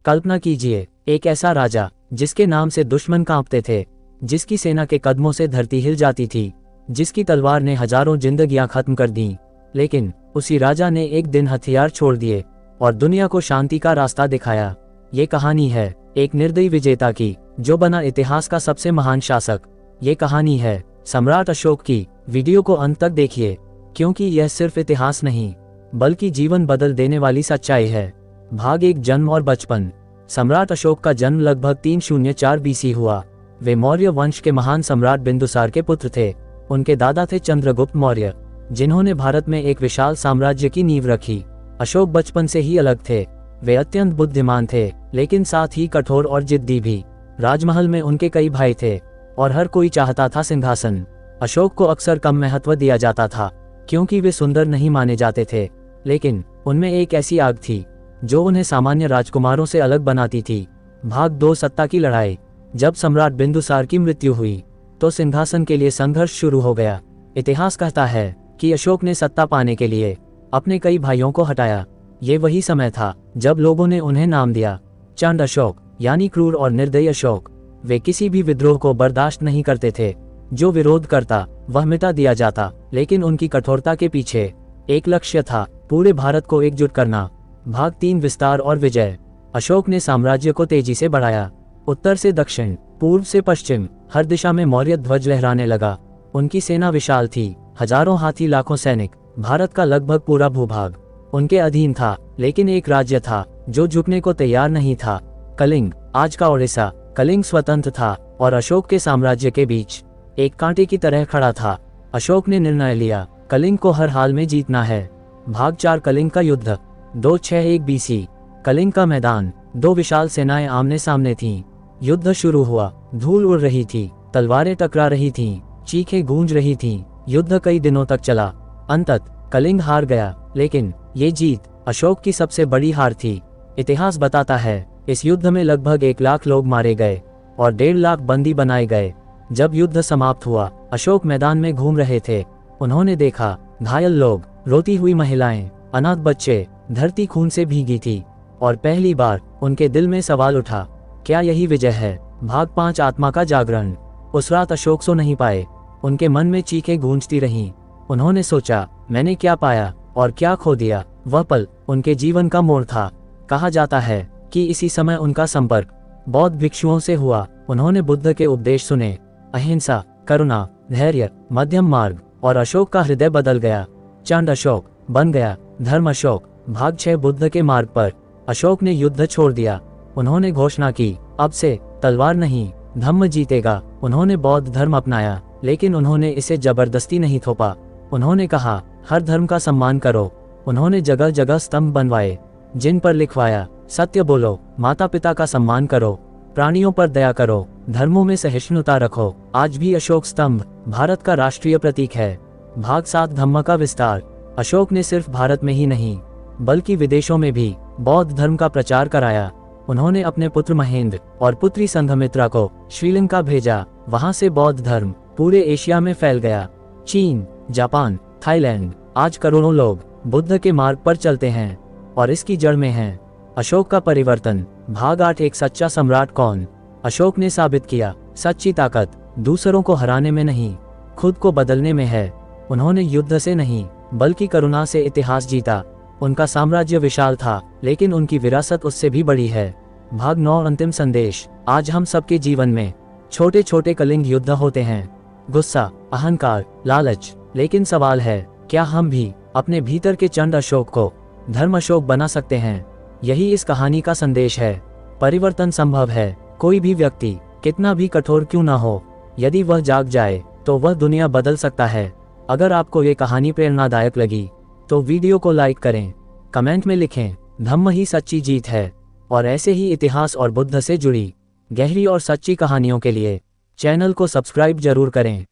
कल्पना कीजिए, एक ऐसा राजा जिसके नाम से दुश्मन कांपते थे, जिसकी सेना के कदमों से धरती हिल जाती थी, जिसकी तलवार ने हजारों जिंदगियां खत्म कर दी। लेकिन उसी राजा ने एक दिन हथियार छोड़ दिए और दुनिया को शांति का रास्ता दिखाया। ये कहानी है एक निर्दयी विजेता की, जो बना इतिहास का सबसे महान शासक। ये कहानी है सम्राट अशोक की। वीडियो को अंत तक देखिए, क्योंकि यह सिर्फ इतिहास नहीं बल्कि जीवन बदल देने वाली सच्चाई है। भाग 1, जन्म और बचपन। सम्राट अशोक का जन्म लगभग 304 बीसी हुआ। वे मौर्य वंश के महान सम्राट बिंदुसार के पुत्र थे। उनके दादा थे चंद्रगुप्त मौर्य, जिन्होंने भारत में एक विशाल साम्राज्य की नींव रखी। अशोक बचपन से ही अलग थे। वे अत्यंत बुद्धिमान थे, लेकिन साथ ही कठोर और जिद्दी भी। राजमहल में उनके कई भाई थे और हर कोई चाहता था सिंहासन। अशोक को अक्सर कम महत्व दिया जाता था, क्योंकि वे सुंदर नहीं माने जाते थे। लेकिन उनमें एक ऐसी आग थी जो उन्हें सामान्य राजकुमारों से अलग बनाती थी। भाग 2, सत्ता की लड़ाई। जब सम्राट बिंदुसार की मृत्यु हुई तो सिंहासन के लिए संघर्ष शुरू हो गया। इतिहास कहता है कि अशोक ने सत्ता पाने के लिए अपने कई भाइयों को हटाया। ये वही समय था जब लोगों ने उन्हें नाम दिया चंड अशोक, यानी क्रूर और निर्दयी अशोक। वे किसी भी विद्रोह को बर्दाश्त नहीं करते थे। जो विरोध करता वह मिटा दिया जाता। लेकिन उनकी कठोरता के पीछे एक लक्ष्य था, पूरे भारत को एकजुट करना। भाग 3, विस्तार और विजय। अशोक ने साम्राज्य को तेजी से बढ़ाया। उत्तर से दक्षिण, पूर्व से पश्चिम, हर दिशा में मौर्य ध्वज लहराने लगा। उनकी सेना विशाल थी, हजारों हाथी, लाखों सैनिक। भारत का लगभग पूरा भूभाग उनके अधीन था। लेकिन एक राज्य था जो झुकने को तैयार नहीं था, कलिंग, आज का ओडिशा। कलिंग स्वतंत्र था और अशोक के साम्राज्य के बीच एक कांटे की तरह खड़ा था। अशोक ने निर्णय लिया, कलिंग को हर हाल में जीतना है। भाग 4, कलिंग का युद्ध। 261 बीसी। कलिंग का मैदान। दो विशाल सेनाएं आमने सामने थीं। युद्ध शुरू हुआ। धूल उड़ रही थी, तलवारें टकरा रही थीं, चीखें गूंज रही थीं। युद्ध कई दिनों तक चला। अंततः कलिंग हार गया, लेकिन ये जीत अशोक की सबसे बड़ी हार थी। इतिहास बताता है इस युद्ध में लगभग 1 लाख लोग मारे गए और 1.5 लाख बंदी बनाए गए। जब युद्ध समाप्त हुआ, अशोक मैदान में घूम रहे थे। उन्होंने देखा घायल लोग, रोती हुई महिलाएं, अनाथ बच्चे। धरती खून से भीगी थी और पहली बार उनके दिल में सवाल उठा, क्या यही विजय है? भाग 5, आत्मा का जागरण। उस रात अशोक सो नहीं पाए। उनके मन में चीखें गूंजती रहीं। उन्होंने सोचा, मैंने क्या पाया और क्या खो दिया? वह पल उनके जीवन का मोड़ था। कहा जाता है कि इसी समय उनका संपर्क बौद्ध भिक्षुओं से हुआ। उन्होंने बुद्ध के उपदेश सुने, अहिंसा, करुणा, धैर्य, मध्यम मार्ग, और अशोक का हृदय बदल गया। चंड अशोक बन गया धर्म अशोक। भाग 6, बुद्ध के मार्ग पर। अशोक ने युद्ध छोड़ दिया। उन्होंने घोषणा की, अब से तलवार नहीं, धम्म जीतेगा। उन्होंने बौद्ध धर्म अपनाया, लेकिन उन्होंने इसे जबरदस्ती नहीं थोपा। उन्होंने कहा, हर धर्म का सम्मान करो। उन्होंने जगह जगह स्तंभ बनवाए जिन पर लिखवाया, सत्य बोलो, माता पिता का सम्मान करो, प्राणियों पर दया करो, धर्मों में सहिष्णुता रखो। आज भी अशोक स्तंभ भारत का राष्ट्रीय प्रतीक है। भाग 7, धम्म का विस्तार। अशोक ने सिर्फ भारत में ही नहीं बल्कि विदेशों में भी बौद्ध धर्म का प्रचार कराया। उन्होंने अपने पुत्र महेंद्र और पुत्री संघमित्रा को श्रीलंका भेजा। वहां से बौद्ध धर्म पूरे एशिया में फैल गया। चीन, जापान, थाईलैंड, आज करोड़ों लोग बुद्ध के मार्ग पर चलते हैं और इसकी जड़ में हैं अशोक का परिवर्तन। भाग 8, एक सच्चा सम्राट कौन? अशोक ने साबित किया, सच्ची ताकत दूसरों को हराने में नहीं, खुद को बदलने में है। उन्होंने युद्ध से नहीं बल्कि करुणा से इतिहास जीता। उनका साम्राज्य विशाल था, लेकिन उनकी विरासत उससे भी बड़ी है। भाग 9, अंतिम संदेश। आज हम सबके जीवन में छोटे छोटे कलिंग युद्ध होते हैं, गुस्सा, अहंकार, लालच। लेकिन सवाल है, क्या हम भी अपने भीतर के चंड अशोक को धर्म अशोक बना सकते हैं? यही इस कहानी का संदेश है। परिवर्तन संभव है। कोई भी व्यक्ति कितना भी कठोर क्यों ना हो, यदि वह जाग जाए तो वह दुनिया बदल सकता है। अगर आपको ये कहानी प्रेरणादायक लगी तो वीडियो को लाइक करें, कमेंट में लिखें, धम्म ही सच्ची जीत है। और ऐसे ही इतिहास और बुद्ध से जुड़ी गहरी और सच्ची कहानियों के लिए चैनल को सब्सक्राइब जरूर करें।